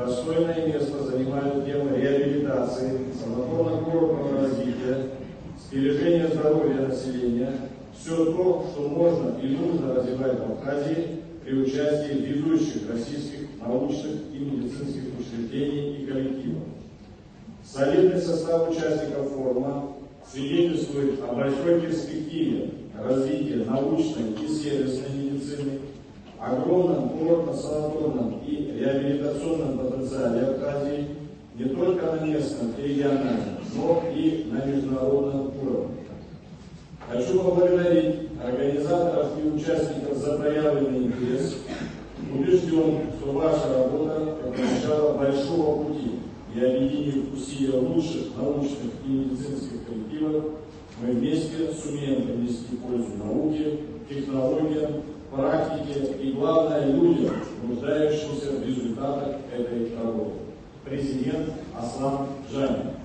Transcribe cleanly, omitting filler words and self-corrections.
достойное место занимают темы реабилитации, санаторно-курортного развития, сбережения здоровья населения, все то, что можно и нужно развивать в Абхазии при участии ведущих российских научных и медицинских учреждений и коллективов. Солидный состав участников форума свидетельствует о большой перспективе развития научной и сервисной медицины, огромном курортно-санаторном и реабилитационном потенциале Абхазии не только на местном и региональном, но и на международном уровне. Хочу поблагодарить организаторов и участников за проявленный интерес. Убежден, что ваша работа – это начало большого пути, и объединив усилия лучших научных и медицинских коллективов, мы вместе сумеем принести пользу науке, технологиям, практике и, главное, людям, нуждающимся в результатах этой работы. Президент Аслан Джамилев.